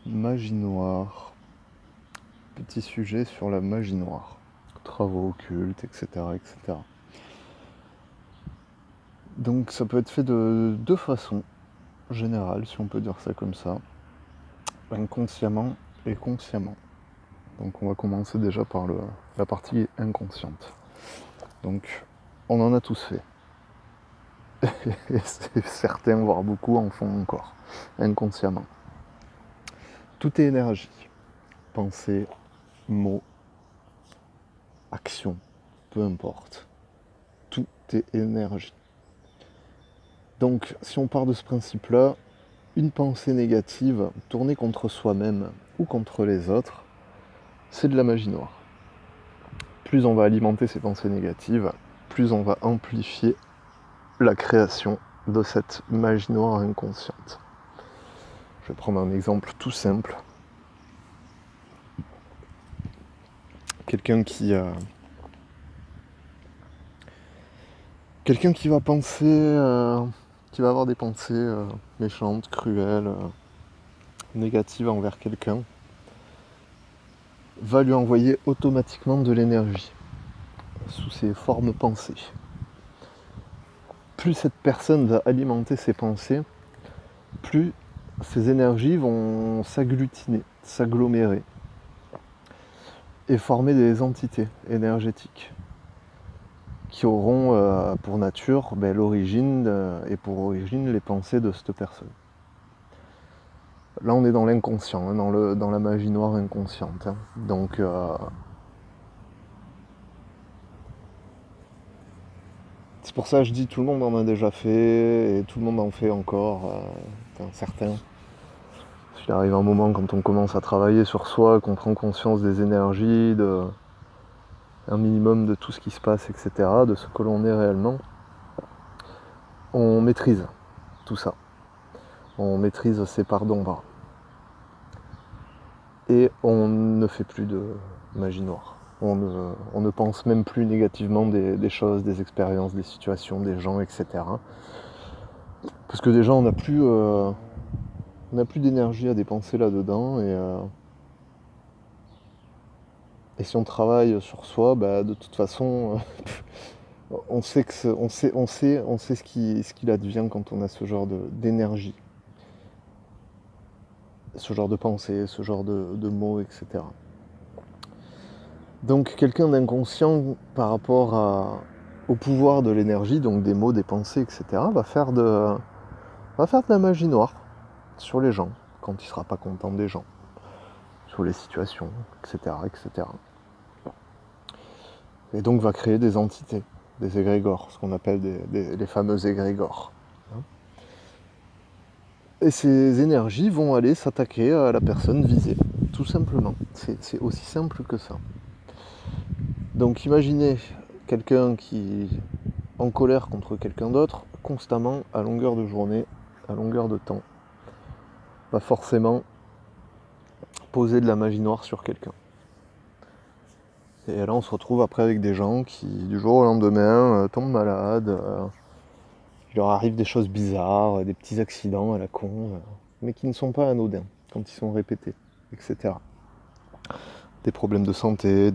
Magie noire. Petit sujet sur la magie noire. Travaux occultes, etc., etc. Donc ça peut être fait de deux façons générales, si on peut dire ça comme ça. Inconsciemment et consciemment. Donc on va commencer déjà par la partie inconsciente. Donc on en a tous fait. Et certains, voire beaucoup, en font encore, inconsciemment. Tout est énergie. Pensée, mots, action, peu importe. Tout est énergie. Donc si on part de ce principe-là, une pensée négative tournée contre soi-même ou contre les autres, c'est de la magie noire. Plus on va alimenter ces pensées négatives, plus on va amplifier la création de cette magie noire inconsciente. Je vais prendre un exemple tout simple. Quelqu'un qui va penser, qui va avoir des pensées méchantes, cruelles, négatives envers quelqu'un, va lui envoyer automatiquement de l'énergie sous ses formes pensées. Plus cette personne va alimenter ses pensées, plus ces énergies vont s'agglutiner, s'agglomérer et former des entités énergétiques qui auront pour nature l'origine et pour origine les pensées de cette personne. Là on est dans l'inconscient, dans la magie noire inconsciente. Donc c'est pour ça que je dis tout le monde en a déjà fait et tout le monde en fait encore, certains. Il arrive un moment quand on commence à travailler sur soi, qu'on prend conscience des énergies, un minimum de tout ce qui se passe, etc., de ce que l'on est réellement, on maîtrise tout ça. On maîtrise ses parts d'ombre. Et on ne fait plus de magie noire. On ne pense même plus négativement des choses, des expériences, des situations, des gens, etc. Parce que déjà on n'a plus d'énergie à dépenser là-dedans et si on travaille sur soi, de toute façon on sait ce qu'il advient quand on a ce genre d'énergie, ce genre de pensée, ce genre de mots, etc. Donc quelqu'un d'inconscient par rapport au pouvoir de l'énergie, donc des mots, des pensées, etc., va faire de la magie noire sur les gens, quand il ne sera pas content des gens, sur les situations, etc., etc. Et donc va créer des entités, des égrégores, ce qu'on appelle les fameux égrégores. Et ces énergies vont aller s'attaquer à la personne visée, tout simplement. C'est aussi simple que ça. Donc imaginez quelqu'un qui est en colère contre quelqu'un d'autre, constamment, à longueur de journée, à longueur de temps, va forcément poser de la magie noire sur quelqu'un. Et là on se retrouve après avec des gens qui, du jour au lendemain, tombent malades, il leur arrive des choses bizarres, des petits accidents à la con, mais qui ne sont pas anodins quand ils sont répétés, etc. Des problèmes de santé,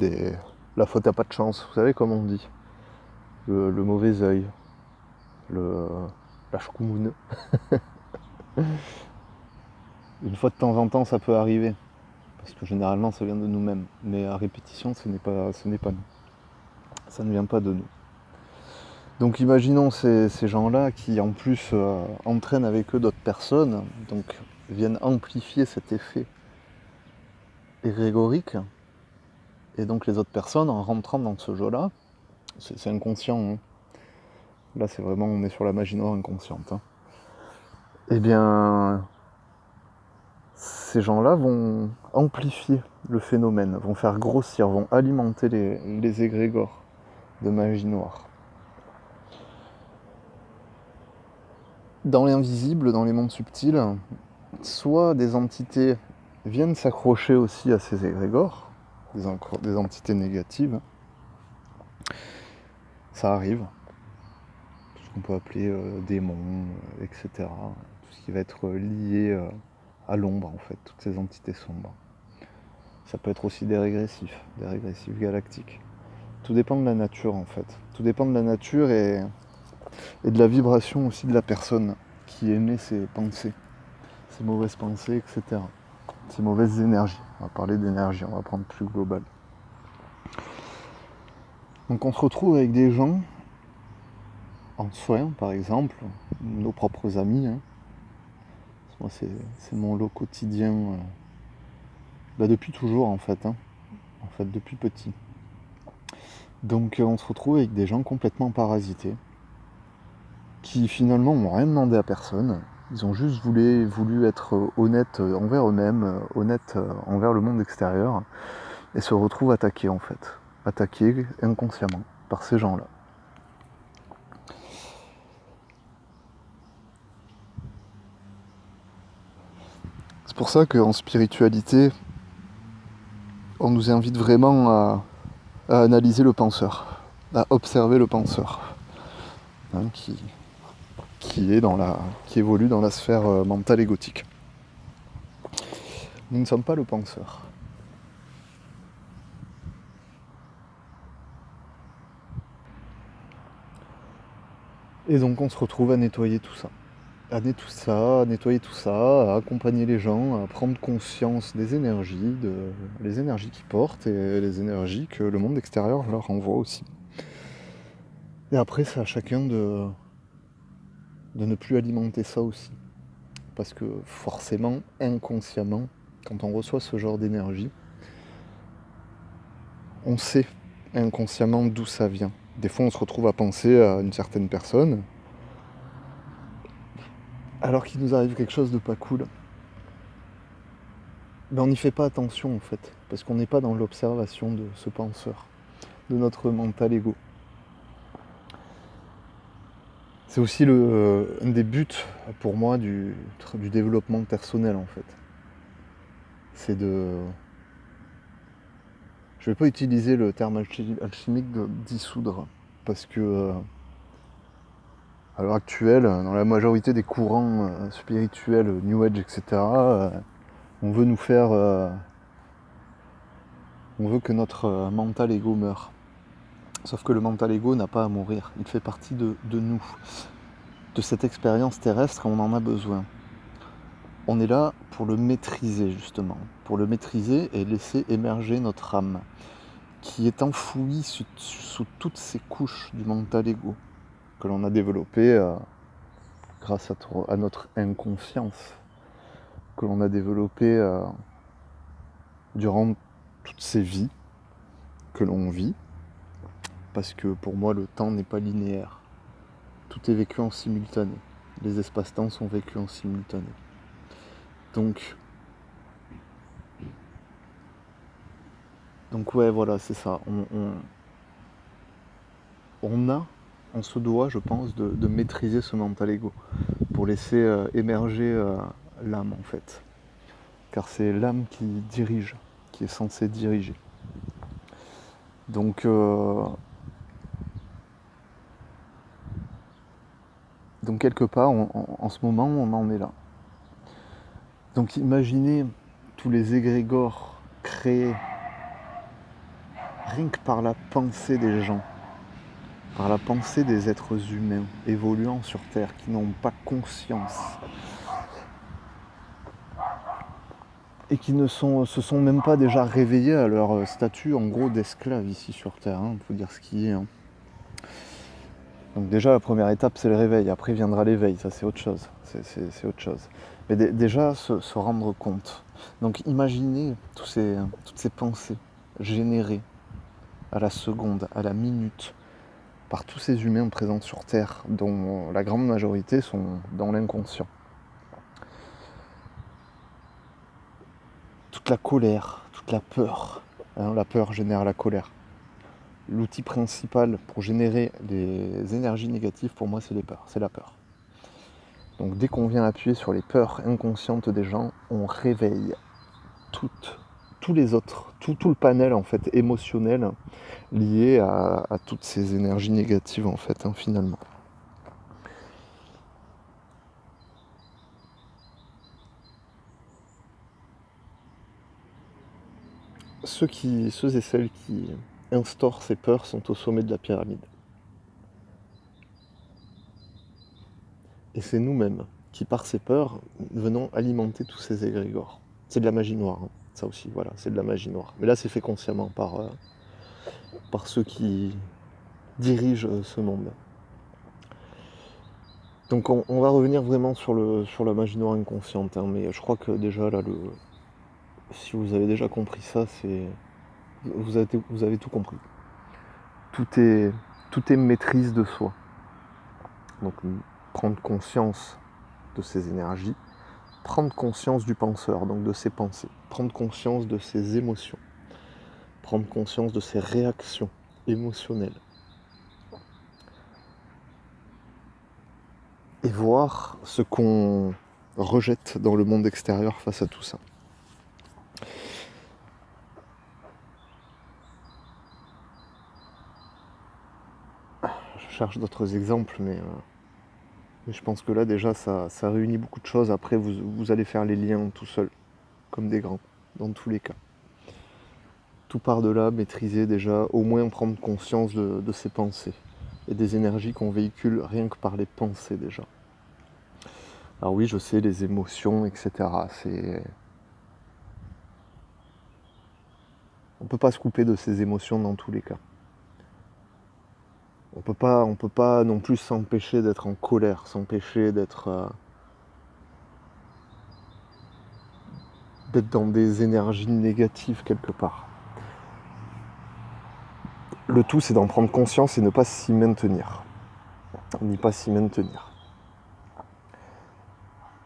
la faute à pas de chance, vous savez comme on dit, le mauvais œil, la chkoumoune. Une fois de temps en temps ça peut arriver, parce que généralement ça vient de nous-mêmes, mais à répétition ce n'est pas nous. Ça ne vient pas de nous. Donc imaginons ces gens-là qui en plus entraînent avec eux d'autres personnes, donc viennent amplifier cet effet égrégorique, et donc les autres personnes en rentrant dans ce jeu-là, c'est inconscient, hein. Là c'est vraiment, on est sur la magie noire inconsciente, hein. Eh bien, ces gens-là vont amplifier le phénomène, vont faire grossir, vont alimenter les égrégores de magie noire. Dans l'invisible, dans les mondes subtils, soit des entités viennent s'accrocher aussi à ces égrégores, des entités négatives, ça arrive, tout ce qu'on peut appeler démons, etc. Tout ce qui va être lié à l'ombre en fait, toutes ces entités sombres. Ça peut être aussi des régressifs galactiques. Tout dépend de la nature en fait. Tout dépend de la nature et de la vibration aussi de la personne qui émet ces pensées, ces mauvaises pensées, etc. Ces mauvaises énergies. On va parler d'énergie, on va prendre plus global. Donc on se retrouve avec des gens en soins par exemple, nos propres amis. Moi c'est mon lot quotidien depuis toujours en fait, depuis petit. Donc on se retrouve avec des gens complètement parasités qui finalement n'ont rien demandé à personne. Ils ont juste voulu être honnêtes envers eux-mêmes, honnêtes envers le monde extérieur, et se retrouvent attaqués en fait. Attaqués inconsciemment par ces gens-là. C'est pour ça qu'en spiritualité, on nous invite vraiment à analyser le penseur, à observer le penseur, qui évolue dans la sphère mentale égotique. Nous ne sommes pas le penseur. Et donc on se retrouve à nettoyer tout ça. À nettoyer tout ça, à accompagner les gens, à prendre conscience des énergies, les énergies qu'ils portent et les énergies que le monde extérieur leur envoie aussi. Et après, c'est à chacun de ne plus alimenter ça aussi. Parce que forcément, inconsciemment, quand on reçoit ce genre d'énergie, on sait inconsciemment d'où ça vient. Des fois, on se retrouve à penser à une certaine personne, alors qu'il nous arrive quelque chose de pas cool. Mais on n'y fait pas attention en fait, parce qu'on n'est pas dans l'observation de ce penseur, de notre mental ego. C'est aussi un des buts pour moi du développement personnel en fait. C'est de... Je vais pas utiliser le terme alchimique de dissoudre, parce que à l'heure actuelle, dans la majorité des courants spirituels, New Age, etc., on veut nous faire... on veut que notre mental ego meure. Sauf que le mental ego n'a pas à mourir, il fait partie de nous, de cette expérience terrestre, on en a besoin. On est là pour le maîtriser justement, pour le maîtriser et laisser émerger notre âme, qui est enfouie sous toutes ces couches du mental ego que l'on a développé grâce à notre inconscience, que l'on a développé durant toutes ces vies que l'on vit, parce que pour moi le temps n'est pas linéaire, tout est vécu en simultané, les espaces-temps sont vécus en simultané. Donc ouais, voilà, c'est ça. On se doit, je pense, de maîtriser ce mental ego pour laisser émerger l'âme en fait. Car c'est l'âme qui dirige, qui est censée diriger. Donc quelque part, en ce moment, on en est là. Donc imaginez tous les égrégores créés rien que par la pensée des gens, par la pensée des êtres humains évoluant sur Terre, qui n'ont pas conscience et qui ne se sont même pas déjà réveillés à leur statut en gros d'esclaves ici sur Terre, faut dire ce qui est. Donc déjà la première étape c'est le réveil, après viendra l'éveil, ça c'est autre chose. C'est autre chose. Mais déjà se rendre compte. Donc imaginez toutes ces pensées générées à la seconde, à la minute, par tous ces humains présents sur Terre, dont la grande majorité sont dans l'inconscient. Toute la colère, toute la peur. La peur génère la colère. L'outil principal pour générer des énergies négatives, pour moi, c'est la peur. Donc dès qu'on vient appuyer sur les peurs inconscientes des gens, on réveille tous les autres, tout le panel en fait émotionnel lié à toutes ces énergies négatives en fait, finalement. ceux et celles qui instaurent ces peurs sont au sommet de la pyramide. Et c'est nous-mêmes qui, par ces peurs, venons alimenter tous ces égrégores. C'est de la magie noire, hein. Ça aussi, voilà, c'est de la magie noire. Mais là, c'est fait consciemment par ceux qui dirigent ce monde. Donc on va revenir vraiment sur la magie noire inconsciente, hein, mais je crois que déjà, là, si vous avez déjà compris ça, vous avez tout compris. Tout est maîtrise de soi. Donc prendre conscience de ces énergies, prendre conscience du penseur, donc de ses pensées, prendre conscience de ses émotions, prendre conscience de ses réactions émotionnelles. Et voir ce qu'on rejette dans le monde extérieur face à tout ça. Je cherche d'autres exemples, mais je pense que là déjà ça réunit beaucoup de choses. Après vous allez faire les liens tout seul, comme des grands, dans tous les cas. Tout part de là, maîtriser déjà, au moins prendre conscience de ses pensées et des énergies qu'on véhicule rien que par les pensées déjà. Alors oui, je sais, les émotions, etc. On ne peut pas se couper de ces émotions dans tous les cas. On peut pas non plus s'empêcher d'être en colère, s'empêcher d'être dans des énergies négatives quelque part. Le tout, c'est d'en prendre conscience et ne pas s'y maintenir. Ni pas s'y maintenir.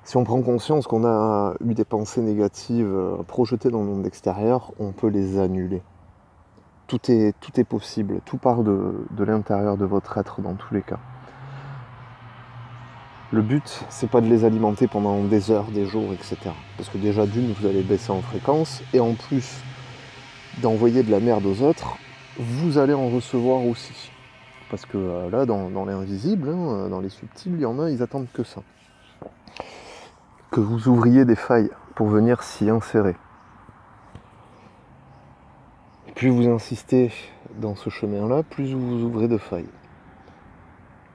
Si on prend conscience qu'on a eu des pensées négatives projetées dans le monde extérieur, on peut les annuler. Tout est possible, tout part de l'intérieur de votre être dans tous les cas. Le but, c'est pas de les alimenter pendant des heures, des jours, etc. Parce que déjà d'une, vous allez baisser en fréquence, et en plus d'envoyer de la merde aux autres, vous allez en recevoir aussi. Parce que là, dans l'invisible, hein, dans les subtils, il y en a, ils attendent que ça. Que vous ouvriez des failles pour venir s'y insérer. Et plus vous insistez dans ce chemin-là, plus vous ouvrez de failles.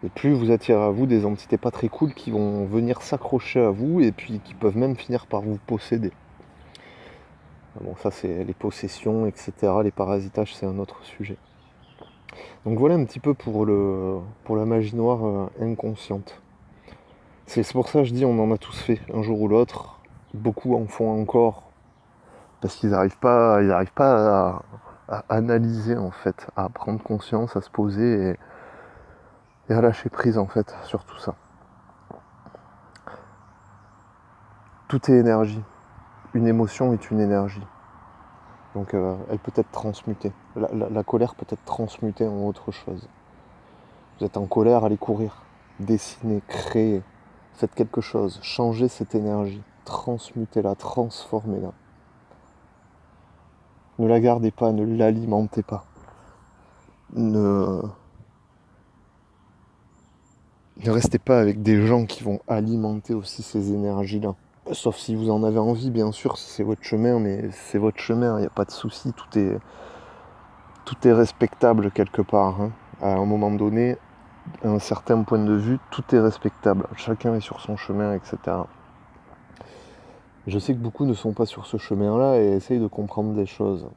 Et plus vous attirez à vous des entités pas très cool qui vont venir s'accrocher à vous et puis qui peuvent même finir par vous posséder. Bon, ça c'est les possessions, etc. Les parasitages, c'est un autre sujet. Donc voilà un petit peu pour la magie noire inconsciente. C'est pour ça que je dis on en a tous fait un jour ou l'autre. Beaucoup en font encore parce qu'ils n'arrivent pas à analyser en fait, à prendre conscience, à se poser et à lâcher prise en fait sur tout ça. Tout est énergie. Une émotion est une énergie. Donc elle peut être transmutée. La colère peut être transmutée en autre chose. Vous êtes en colère, allez courir. Dessinez, créez. Faites quelque chose. Changez cette énergie. Transmutez-la, transformez-la. Ne la gardez pas, ne l'alimentez pas. Ne restez pas avec des gens qui vont alimenter aussi ces énergies-là. Sauf si vous en avez envie, bien sûr, c'est votre chemin, mais c'est votre chemin, il n'y a pas de souci, tout est respectable quelque part. Hein. À un moment donné, à un certain point de vue, tout est respectable. Chacun est sur son chemin, etc. Je sais que beaucoup ne sont pas sur ce chemin-là et essayent de comprendre des choses.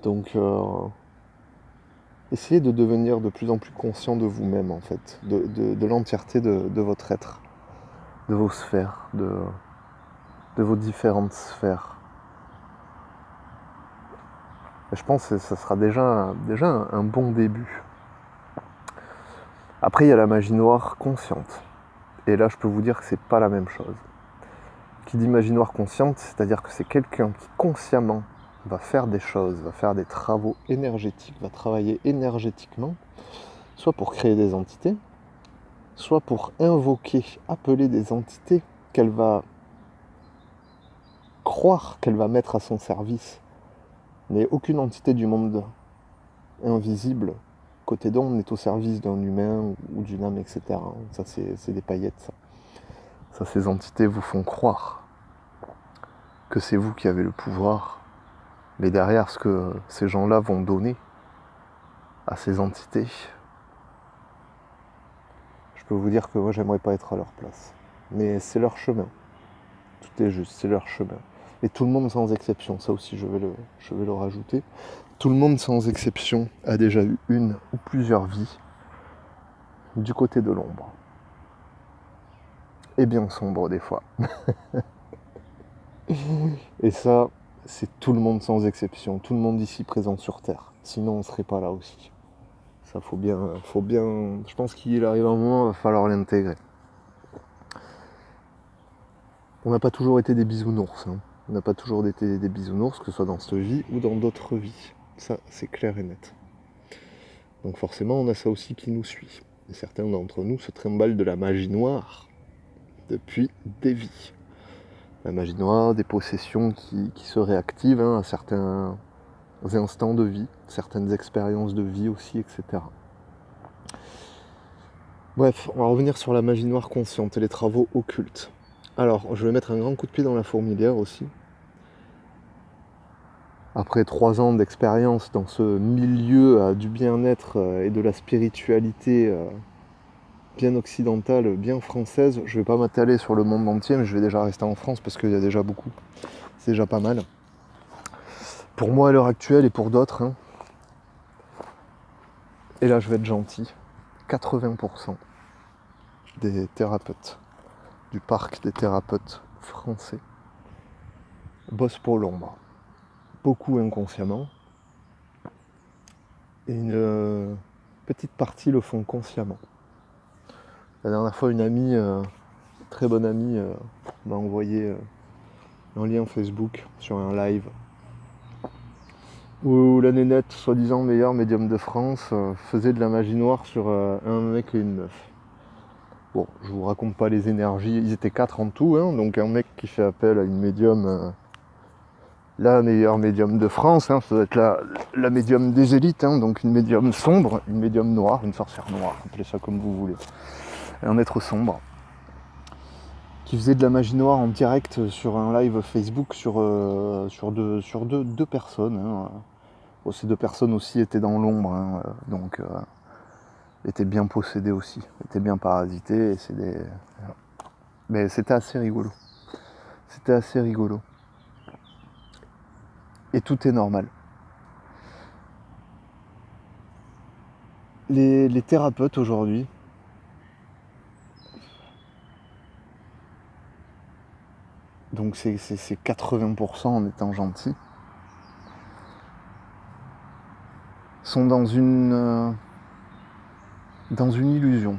Donc, essayez de devenir de plus en plus conscient de vous-même, en fait, de l'entièreté de votre être, de vos sphères, de vos différentes sphères. Et je pense que ça sera déjà un bon début. Après, il y a la magie noire consciente. Et là, je peux vous dire que c'est pas la même chose. Qui dit magie noire consciente, c'est-à-dire que c'est quelqu'un qui consciemment va faire des choses, va faire des travaux énergétiques, va travailler énergétiquement, soit pour créer des entités, soit pour invoquer, appeler des entités qu'elle va croire qu'elle va mettre à son service. Mais aucune entité du monde invisible, côté don, n'est au service d'un humain ou d'une âme, etc. Ça, c'est des paillettes, ça. Ça, ces entités vous font croire que c'est vous qui avez le pouvoir Mais derrière ce que ces gens-là vont donner à ces entités, je peux vous dire que moi j'aimerais pas être à leur place. Mais c'est leur chemin. Tout est juste, c'est leur chemin. Et tout le monde sans exception, ça aussi je vais le rajouter. Tout le monde sans exception a déjà eu une ou plusieurs vies du côté de l'ombre. Et bien sombre des fois. Et ça, c'est tout le monde sans exception, tout le monde ici présent sur Terre. Sinon on serait pas là aussi. Ça faut bien. Je pense qu'il arrive un moment, il va falloir l'intégrer. On n'a pas toujours été des bisounours. Hein. On n'a pas toujours été des bisounours, que ce soit dans cette vie ou dans d'autres vies. Ça, c'est clair et net. Donc forcément, on a ça aussi qui nous suit. Et certains d'entre nous se trimballent de la magie noire depuis des vies. La magie noire, des possessions qui se réactivent à certains instants de vie, certaines expériences de vie aussi, etc. Bref, on va revenir sur la magie noire consciente et les travaux occultes. Alors, je vais mettre un grand coup de pied dans la fourmilière aussi. Après 3 ans d'expérience dans ce milieu du bien-être et de la spiritualité bien occidentale, bien française, je vais pas m'atteler sur le monde entier, mais je vais déjà rester en France parce qu'il y a déjà beaucoup. C'est déjà pas mal. Pour moi à l'heure actuelle et pour d'autres, hein, et là je vais être gentil, 80% des thérapeutes du parc des thérapeutes français bossent pour l'ombre. Beaucoup inconsciemment. Et une petite partie le font consciemment. La dernière fois, une amie, très bonne amie, m'a envoyé un lien Facebook sur un live où la nénette, soi-disant meilleure médium de France, faisait de la magie noire sur un mec et une meuf. Bon, je vous raconte pas les énergies, ils étaient 4 en tout, hein, donc un mec qui fait appel à une médium, la meilleure médium de France, hein, ça doit être la médium des élites, hein, donc une médium sombre, une médium noire, une sorcière noire, appelez ça comme vous voulez. Un être sombre, qui faisait de la magie noire en direct sur un live Facebook sur deux personnes. Hein. Bon, ces 2 personnes aussi étaient dans l'ombre, hein, donc étaient bien possédées aussi, étaient bien parasitées. Mais c'était assez rigolo. C'était assez rigolo. Et tout est normal. Les thérapeutes aujourd'hui, donc c'est 80% en étant gentil, sont dans une illusion.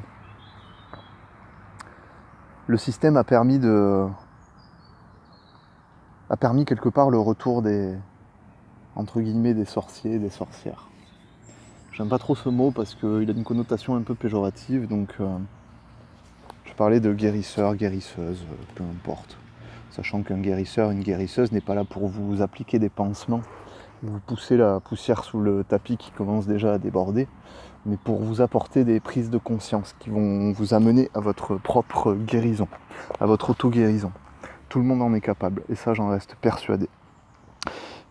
Le système a permis quelque part le retour entre guillemets des sorciers et des sorcières. J'aime pas trop ce mot parce qu'il a une connotation un peu péjorative, donc je parlais de guérisseur, guérisseuse, peu importe. Sachant qu'un guérisseur, une guérisseuse n'est pas là pour vous appliquer des pansements, vous pousser la poussière sous le tapis qui commence déjà à déborder, mais pour vous apporter des prises de conscience qui vont vous amener à votre propre guérison, à votre auto-guérison. Tout le monde en est capable, et ça j'en reste persuadé.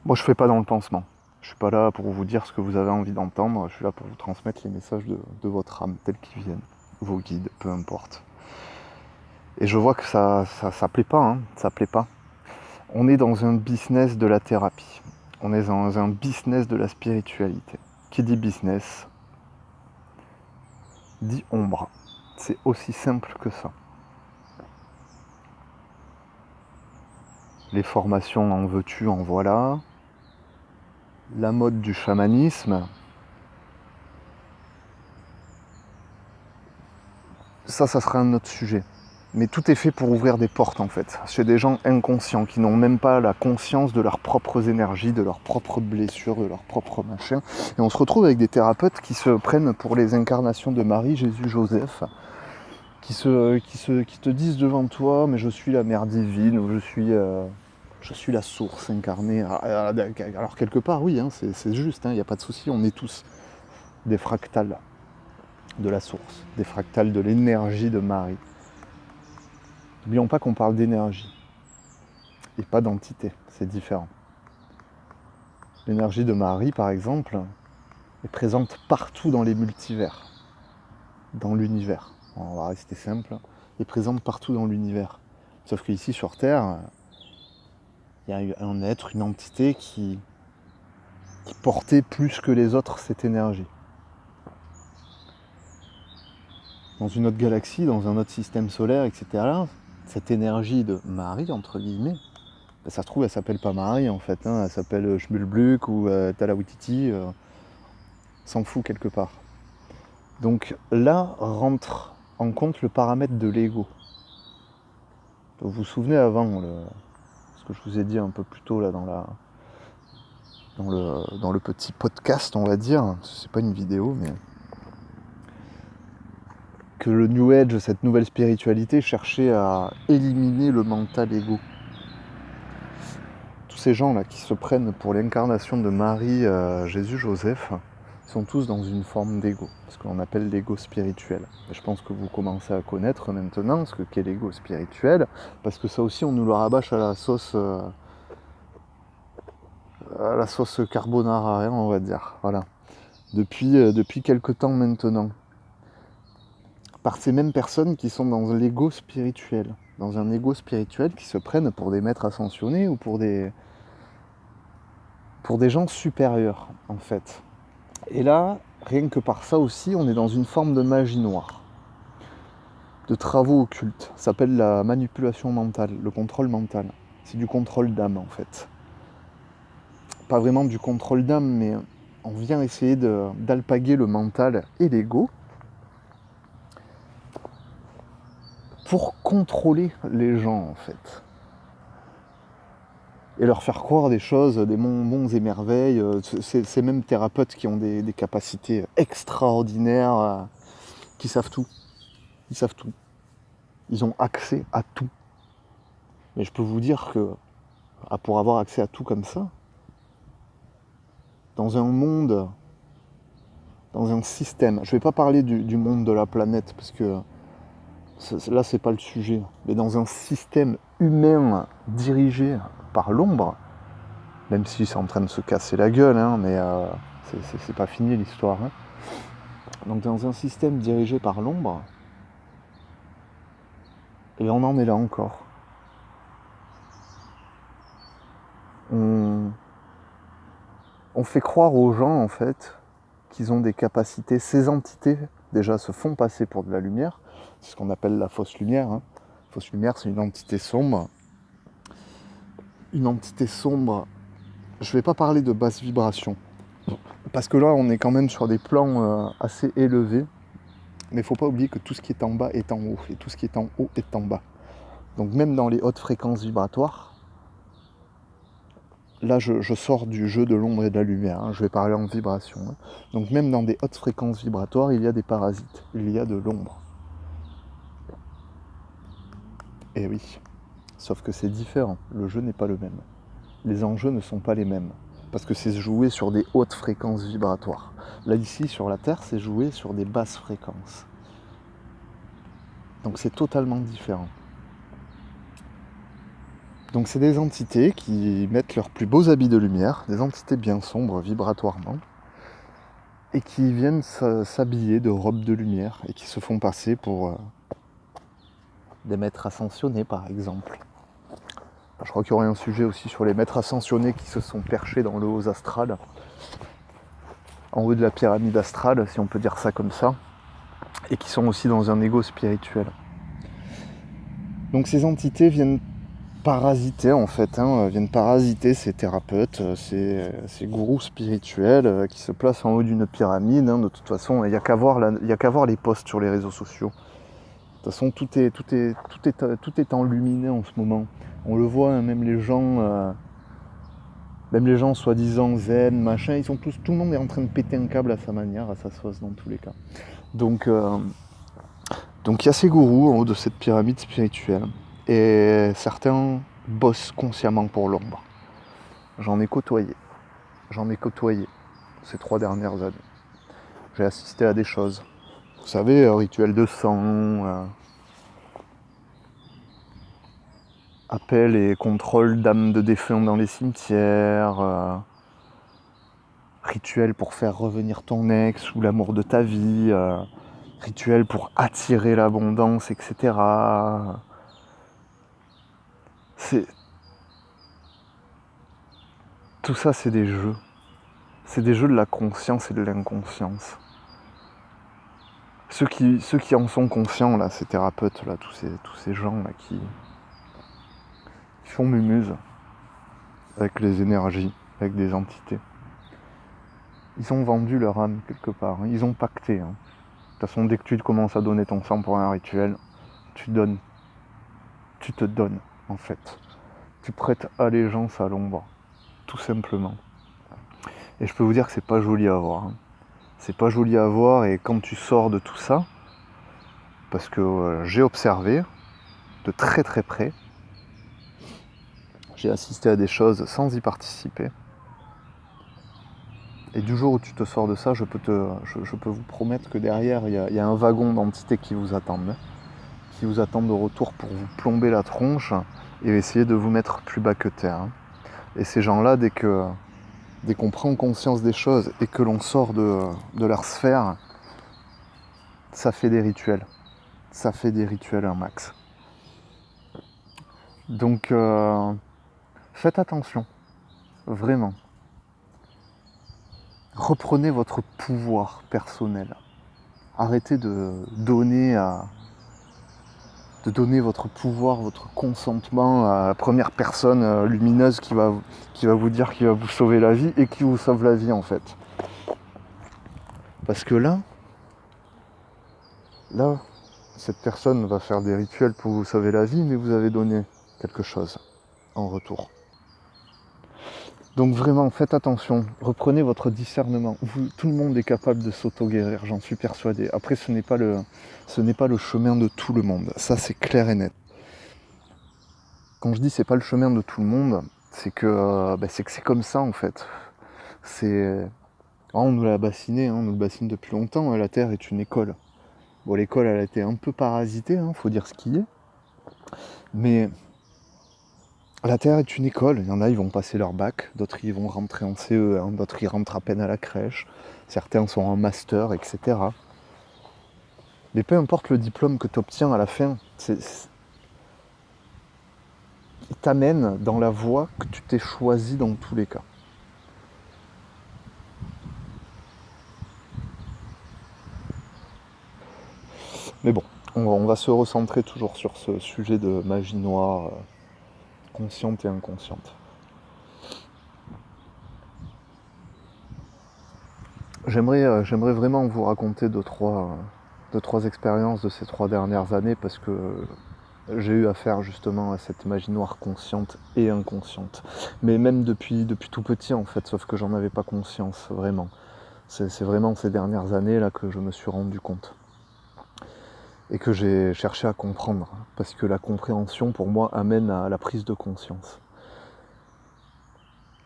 Moi je fais pas dans le pansement. Je suis pas là pour vous dire ce que vous avez envie d'entendre, je suis là pour vous transmettre les messages de votre âme, tels qu'ils viennent, vos guides, peu importe. Et je vois que ça plaît pas, hein, ça plaît pas. On est dans un business de la thérapie, on est dans un business de la spiritualité. Qui dit business dit ombre. C'est aussi simple que ça. Les formations en veux-tu, en voilà. La mode du chamanisme. Ça sera un autre sujet. Mais tout est fait pour ouvrir des portes en fait. Chez des gens inconscients qui n'ont même pas la conscience de leurs propres énergies, de leurs propres blessures, de leurs propres machins. Et on se retrouve avec des thérapeutes qui se prennent pour les incarnations de Marie, Jésus, Joseph, qui te disent devant toi, mais je suis la mère divine, ou je suis la source incarnée. Alors quelque part, oui, hein, c'est juste, il n'y a pas de souci, on est tous des fractales de la source, des fractales de l'énergie de Marie. N'oublions pas qu'on parle d'énergie et pas d'entité, c'est différent. L'énergie de Marie, par exemple, est présente partout dans les multivers, dans l'univers. On va rester simple, est présente partout dans l'univers. Sauf qu'ici sur Terre, il y a un être, une entité qui portait plus que les autres cette énergie. Dans une autre galaxie, dans un autre système solaire, etc., cette énergie de Marie, entre guillemets, ça se trouve, elle s'appelle pas Marie en fait, hein, elle s'appelle Schmulbluk ou Talawititi, s'en fout quelque part. Donc là rentre en compte le paramètre de l'ego. Vous vous souvenez avant ce que je vous ai dit un peu plus tôt là dans le petit podcast, on va dire, c'est pas une vidéo, mais que le New Age, cette nouvelle spiritualité, cherchait à éliminer le mental égo. Tous ces gens-là qui se prennent pour l'incarnation de Marie, Jésus, Joseph, sont tous dans une forme d'ego, ce qu'on appelle l'ego spirituel. Et je pense que vous commencez à connaître maintenant ce qu'est l'ego spirituel, parce que ça aussi on nous le rabâche à la sauce carbonara, hein, on va dire. Voilà. Depuis quelque temps maintenant. Par ces mêmes personnes qui sont dans l'ego spirituel. Dans un ego spirituel qui se prennent pour des maîtres ascensionnés ou pour des gens supérieurs, en fait. Et là, rien que par ça aussi, on est dans une forme de magie noire, de travaux occultes. Ça s'appelle la manipulation mentale, le contrôle mental. C'est du contrôle d'âme, en fait. Pas vraiment du contrôle d'âme, mais on vient essayer d'alpaguer le mental et l'ego pour contrôler les gens, en fait. Et leur faire croire des choses, des monts et merveilles. Ces mêmes thérapeutes qui ont des capacités extraordinaires, qui savent tout. Ils savent tout. Ils ont accès à tout. Mais je peux vous dire que pour avoir accès à tout comme ça, dans un monde, dans un système, je ne vais pas parler du monde de la planète, parce que là c'est pas le sujet, mais dans un système humain dirigé par l'ombre, même si c'est en train de se casser la gueule, hein, mais c'est pas fini l'histoire. Hein. Donc dans un système dirigé par l'ombre, et on en est là encore. On fait croire aux gens en fait qu'ils ont des capacités. Ces entités déjà se font passer pour de la lumière, c'est ce qu'on appelle la fausse lumière. Hein. Fausse lumière, c'est une entité sombre. Une entité sombre, je ne vais pas parler de basse vibration, parce que là on est quand même sur des plans assez élevés, mais il ne faut pas oublier que tout ce qui est en bas est en haut, et tout ce qui est en haut est en bas. Donc même dans les hautes fréquences vibratoires, là je sors du jeu de l'ombre et de la lumière, hein, je vais parler en vibration. Hein. Donc même dans des hautes fréquences vibratoires, il y a des parasites, il y a de l'ombre. Et oui, sauf que c'est différent, le jeu n'est pas le même. Les enjeux ne sont pas les mêmes, parce que c'est joué sur des hautes fréquences vibratoires. Là ici, sur la Terre, c'est joué sur des basses fréquences. Donc c'est totalement différent. Donc c'est des entités qui mettent leurs plus beaux habits de lumière, des entités bien sombres vibratoirement, et qui viennent s'habiller de robes de lumière, et qui se font passer pour des maîtres ascensionnés par exemple. Je crois qu'il y aurait un sujet aussi sur les maîtres ascensionnés qui se sont perchés dans le haut astral, en haut de la pyramide astrale, si on peut dire ça comme ça, et qui sont aussi dans un ego spirituel. Donc ces entités viennent parasiter en fait, viennent parasiter ces thérapeutes, ces gourous spirituels qui se placent en haut d'une pyramide. Hein. De toute façon, il n'y a qu'à voir les posts sur les réseaux sociaux. De toute façon, tout est enluminé en ce moment. On le voit, hein, même les gens soi-disant zen, machin, ils sont tout le monde est en train de péter un câble à sa manière, à sa sauce dans tous les cas. Donc il y a ces gourous en haut de cette pyramide spirituelle. Et certains bossent consciemment pour l'ombre. J'en ai côtoyé ces 3 dernières années. J'ai assisté à des choses. Vous savez, rituel de sang, appel et contrôle d'âmes de défunts dans les cimetières, rituel pour faire revenir ton ex ou l'amour de ta vie, rituel pour attirer l'abondance, etc. Tout ça, c'est des jeux. C'est des jeux de la conscience et de l'inconscience. Ceux qui en sont conscients, là, ces thérapeutes, là, tous ces gens là, qui font mumuse avec les énergies, avec des entités. Ils ont vendu leur âme quelque part, hein. Ils ont pacté. Hein. De toute façon, dès que tu commences à donner ton sang pour un rituel, tu te donnes, en fait. Tu prêtes allégeance à l'ombre, tout simplement. Et je peux vous dire que c'est pas joli à voir. Hein. C'est pas joli à voir, et quand tu sors de tout ça, parce que j'ai observé de très très près, j'ai assisté à des choses sans y participer, et du jour où tu te sors de ça, je peux vous promettre que derrière, il y a un wagon d'entités qui vous attendent, qui vous attendent de retour pour vous plomber la tronche et essayer de vous mettre plus bas que terre. Et ces gens-là, dès qu'on prend conscience des choses et que l'on sort de leur sphère, ça fait des rituels. Ça fait des rituels un max. Donc, faites attention, vraiment. Reprenez votre pouvoir personnel. Arrêtez de donner votre pouvoir, votre consentement à la première personne lumineuse qui va vous dire qu'il va vous sauver la vie et qui vous sauve la vie en fait. Parce que là, cette personne va faire des rituels pour vous sauver la vie, mais vous avez donné quelque chose en retour. Donc vraiment, faites attention, reprenez votre discernement. Tout le monde est capable de s'auto-guérir, j'en suis persuadé. Après, ce n'est pas le chemin de tout le monde, ça c'est clair et net. Quand je dis c'est pas le chemin de tout le monde, c'est que c'est comme ça en fait. On nous l'a bassiné, on nous le bassine depuis longtemps, la Terre est une école. Bon, l'école elle a été un peu parasitée, faut dire ce qui est. Mais la Terre est une école, il y en a, ils vont passer leur bac, d'autres ils vont rentrer en CE, d'autres ils rentrent à peine à la crèche, certains sont en master, etc. Mais peu importe le diplôme que tu obtiens à la fin, il t'amène dans la voie que tu t'es choisi dans tous les cas. Mais bon, on va se recentrer toujours sur ce sujet de magie noire, consciente et inconsciente. J'aimerais vraiment vous raconter deux, trois expériences de ces 3 dernières années parce que j'ai eu affaire justement à cette magie noire consciente et inconsciente. Mais même depuis tout petit en fait, sauf que j'en avais pas conscience vraiment. C'est vraiment ces dernières années là que je me suis rendu compte. Et que j'ai cherché à comprendre, parce que la compréhension pour moi amène à la prise de conscience.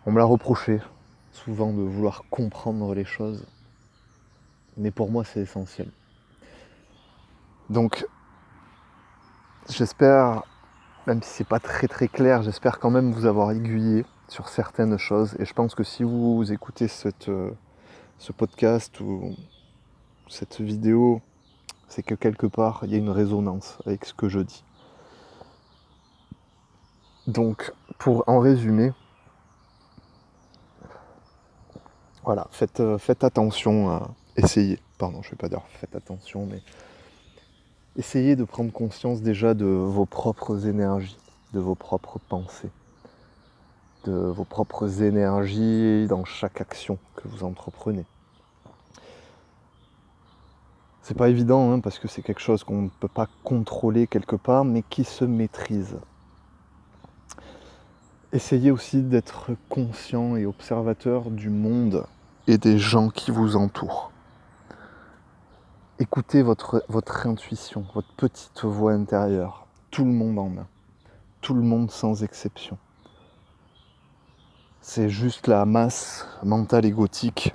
On me l'a reproché souvent de vouloir comprendre les choses, mais pour moi c'est essentiel. Donc j'espère, même si c'est pas très très clair, j'espère quand même vous avoir aiguillé sur certaines choses, et je pense que si vous écoutez ce podcast ou cette vidéo, c'est que quelque part il y a une résonance avec ce que je dis. Donc pour en résumer, voilà, faites attention, essayez mais essayez de prendre conscience déjà de vos propres énergies, de vos propres pensées, de vos propres énergies dans chaque action que vous entreprenez. C'est pas évident parce que c'est quelque chose qu'on ne peut pas contrôler quelque part, mais qui se maîtrise. Essayez aussi d'être conscient et observateur du monde et des gens qui vous entourent. Écoutez votre intuition, votre petite voix intérieure. Tout le monde en a. Tout le monde sans exception. C'est juste la masse mentale égotique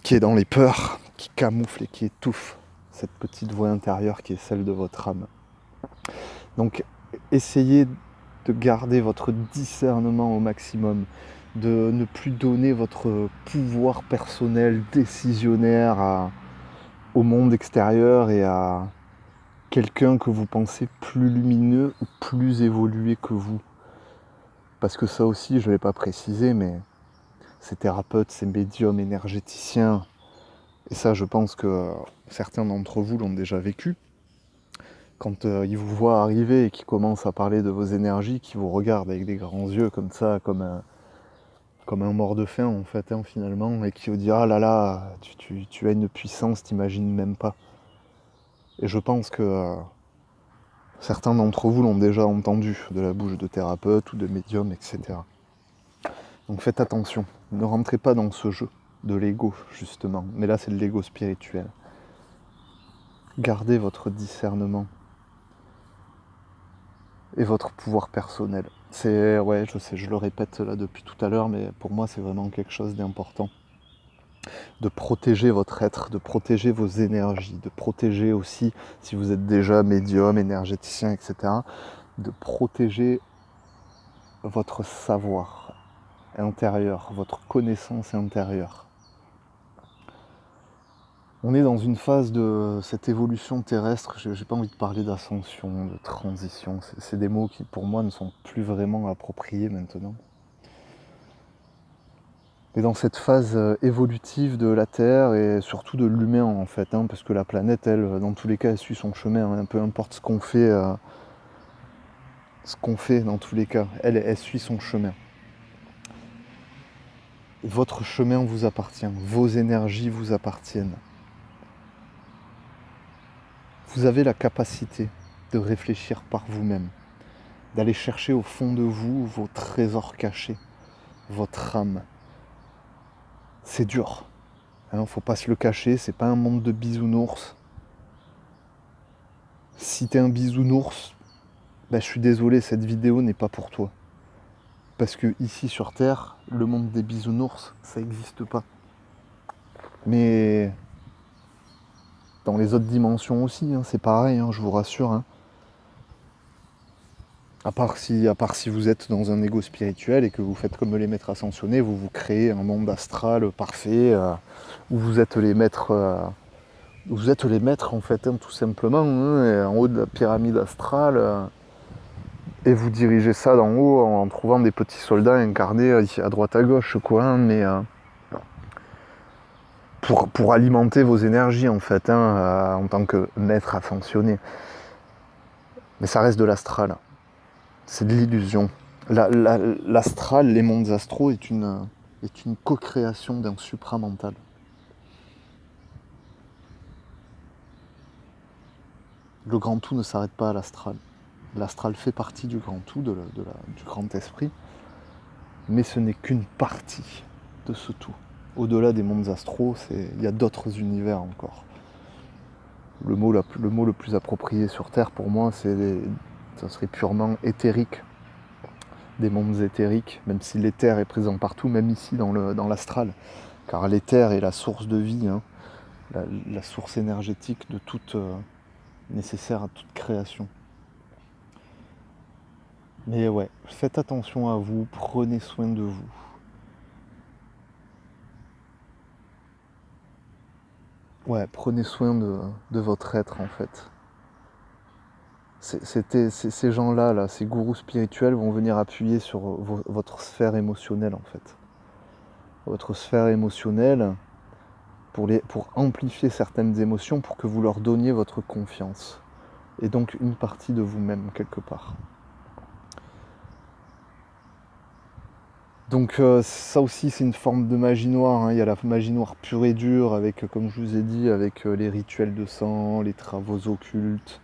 qui est dans les peurs, qui camoufle et qui étouffe cette petite voix intérieure qui est celle de votre âme. Donc essayez de garder votre discernement au maximum. de ne plus donner votre pouvoir personnel décisionnaire au monde extérieur et à quelqu'un que vous pensez plus lumineux ou plus évolué que vous. Parce que ça aussi, je ne l'ai pas précisé, mais ces thérapeutes, ces médiums énergéticiens, et ça je pense que certains d'entre vous l'ont déjà vécu, quand ils vous voient arriver et qu'ils commencent à parler de vos énergies, qu'ils vous regardent avec des grands yeux comme ça, comme un mort de faim en fait, hein, finalement, et qui vous dit ah là là, tu as une puissance, t'imagines même pas. Et je pense que certains d'entre vous l'ont déjà entendu de la bouche de thérapeutes ou de médiums, etc. Donc faites attention, ne rentrez pas dans ce jeu de l'ego justement, mais là c'est de l'ego spirituel. Gardez votre discernement et votre pouvoir personnel. C'est, ouais, je sais, je le répète là depuis tout à l'heure, mais pour moi c'est vraiment quelque chose d'important. De protéger votre être, de protéger vos énergies, de protéger aussi, si vous êtes déjà médium, énergéticien, etc., de protéger votre savoir intérieur, votre connaissance intérieure. On est dans une phase de cette évolution terrestre, j'ai pas envie de parler d'ascension, de transition, c'est des mots qui pour moi ne sont plus vraiment appropriés maintenant. Et dans cette phase évolutive de la Terre et surtout de l'humain en fait, hein, parce que la planète, elle, dans tous les cas, elle suit son chemin, hein, peu importe ce qu'on fait dans tous les cas, elle suit son chemin. Votre chemin vous appartient, vos énergies vous appartiennent. Vous avez la capacité de réfléchir par vous-même, d'aller chercher au fond de vous vos trésors cachés, votre âme. C'est dur, hein, faut pas se le cacher, c'est pas un monde de bisounours. Si t'es un bisounours, ben, je suis désolé, cette vidéo n'est pas pour toi. Parce que ici sur Terre, le monde des bisounours, ça n'existe pas. Mais dans les autres dimensions aussi, hein, c'est pareil, hein, je vous rassure. Hein. À part si vous êtes dans un ego spirituel et que vous faites comme les maîtres ascensionnés, vous vous créez un monde astral parfait, où vous êtes les maîtres, en fait, hein, tout simplement, hein, en haut de la pyramide astrale. Et vous dirigez ça d'en haut en trouvant des petits soldats incarnés à droite à gauche, quoi. Hein, mais pour alimenter vos énergies, en fait, hein, en tant que maître ascensionné. Mais ça reste de l'astral. C'est de l'illusion. L'astral, les mondes astraux, est une co-création d'un supramental. Le grand tout ne s'arrête pas à l'astral. L'astral fait partie du grand tout, du grand esprit, mais ce n'est qu'une partie de ce tout. Au-delà des mondes astraux, il y a d'autres univers encore. Le mot le plus approprié sur Terre pour moi, ça serait purement éthérique. Des mondes éthériques, même si l'éther est présent partout, même ici dans l'astral. Car l'éther est la source de vie, hein, la source énergétique de toute, nécessaire à toute création. Mais ouais, faites attention à vous, prenez soin de vous. Ouais, prenez soin de votre être en fait. Ces gens-là, ces gourous spirituels vont venir appuyer sur votre sphère émotionnelle en fait. Votre sphère émotionnelle pour amplifier certaines émotions pour que vous leur donniez votre confiance. Et donc une partie de vous-même quelque part. Donc ça aussi c'est une forme de magie noire, hein. Il y a la magie noire pure et dure avec, comme je vous ai dit, avec les rituels de sang, les travaux occultes,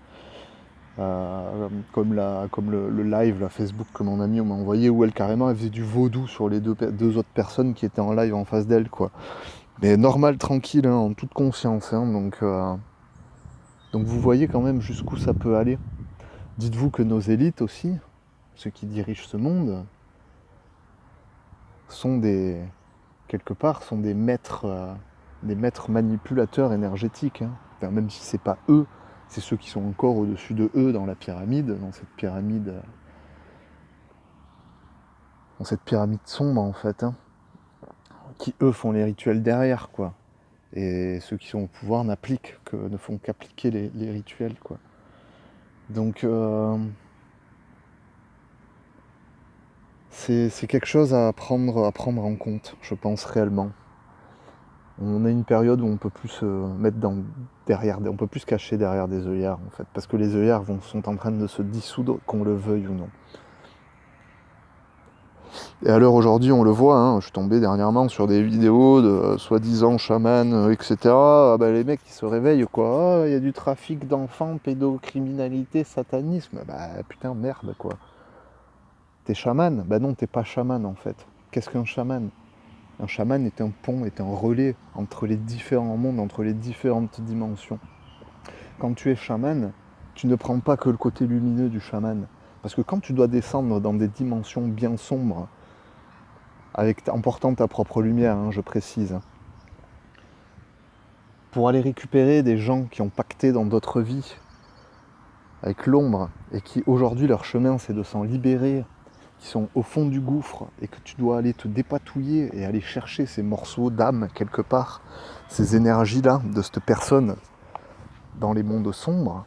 comme le live, la Facebook que mon amie m'a envoyé, où elle carrément elle faisait du vaudou sur les deux autres personnes qui étaient en live en face d'elle, quoi. Mais normal, tranquille, hein, en toute conscience, hein, donc vous voyez quand même jusqu'où ça peut aller. Dites-vous que nos élites aussi, ceux qui dirigent ce monde, sont quelque part, sont des maîtres manipulateurs énergétiques. Hein. Enfin, même si c'est pas eux, c'est ceux qui sont encore au-dessus de eux dans la pyramide, dans cette pyramide dans cette pyramide sombre en fait, hein, qui eux font les rituels derrière, quoi. Et ceux qui sont au pouvoir ne font qu'appliquer les rituels, quoi. Donc c'est quelque chose à prendre en compte, je pense réellement. On a une période où on peut plus se mettre on peut plus se cacher derrière des œillères en fait, parce que les œillères sont en train de se dissoudre, qu'on le veuille ou non. Et à l'heure aujourd'hui, on le voit, hein, je suis tombé dernièrement sur des vidéos de soi-disant chamans, etc. Ah, bah, les mecs qui se réveillent, quoi. Il y a du trafic d'enfants, pédocriminalité, satanisme. Bah putain, merde, quoi. T'es chaman? Bah non, t'es pas chaman en fait. Qu'est-ce qu'un chaman? Un chaman est un pont, est un relais entre les différents mondes, entre les différentes dimensions. Quand tu es chaman, tu ne prends pas que le côté lumineux du chaman. Parce que quand tu dois descendre dans des dimensions bien sombres, en portant ta propre lumière, hein, je précise, pour aller récupérer des gens qui ont pacté dans d'autres vies avec l'ombre et qui aujourd'hui leur chemin c'est de s'en libérer, qui sont au fond du gouffre et que tu dois aller te dépatouiller et aller chercher ces morceaux d'âme quelque part, ces énergies-là de cette personne dans les mondes sombres.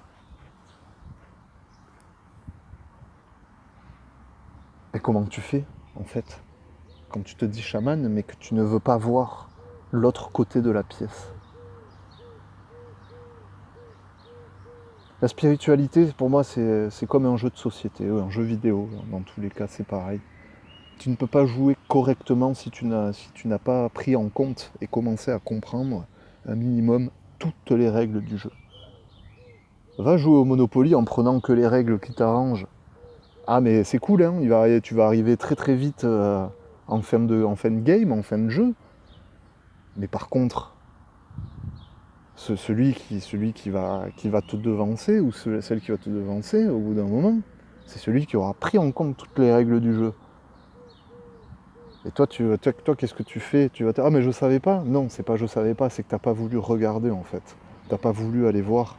Et comment tu fais en fait quand tu te dis chaman mais que tu ne veux pas voir l'autre côté de la pièce? La spiritualité, pour moi, c'est comme un jeu de société, un jeu vidéo. Dans tous les cas, c'est pareil. Tu ne peux pas jouer correctement si tu n'as pas pris en compte et commencé à comprendre un minimum toutes les règles du jeu. Va jouer au Monopoly en prenant que les règles qui t'arrangent. Ah mais c'est cool, hein, tu vas arriver très très vite en fin de game, en fin de jeu. Mais par contre, celui qui va te devancer, ou celle qui va te devancer au bout d'un moment, c'est celui qui aura pris en compte toutes les règles du jeu. Et toi, qu'est-ce que tu fais? Tu vas te dire, ah mais je savais pas. Non, c'est pas je savais pas, c'est que t'as pas voulu regarder en fait. T'as pas voulu aller voir.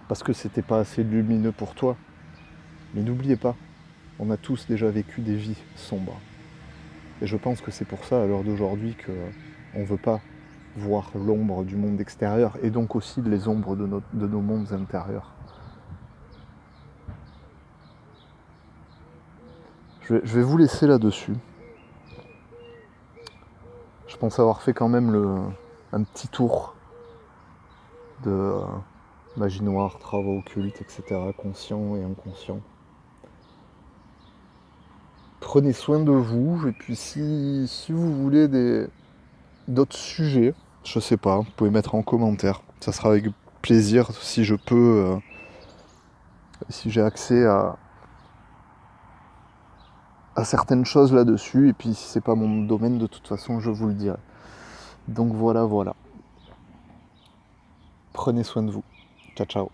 Parce que c'était pas assez lumineux pour toi. Mais n'oubliez pas, on a tous déjà vécu des vies sombres. Et je pense que c'est pour ça, à l'heure d'aujourd'hui, qu'on ne veut pas voir l'ombre du monde extérieur, et donc aussi les ombres de nos mondes intérieurs. Je vais vous laisser là-dessus. Je pense avoir fait quand même un petit tour de magie noire, travaux occultes, etc., conscient et inconscient. Prenez soin de vous, et puis si vous voulez d'autres sujets, je sais pas, vous pouvez mettre en commentaire. Ça sera avec plaisir si je peux, si j'ai accès à certaines choses là-dessus, et puis si c'est pas mon domaine, de toute façon, je vous le dirai. Donc voilà. Prenez soin de vous. Ciao, ciao.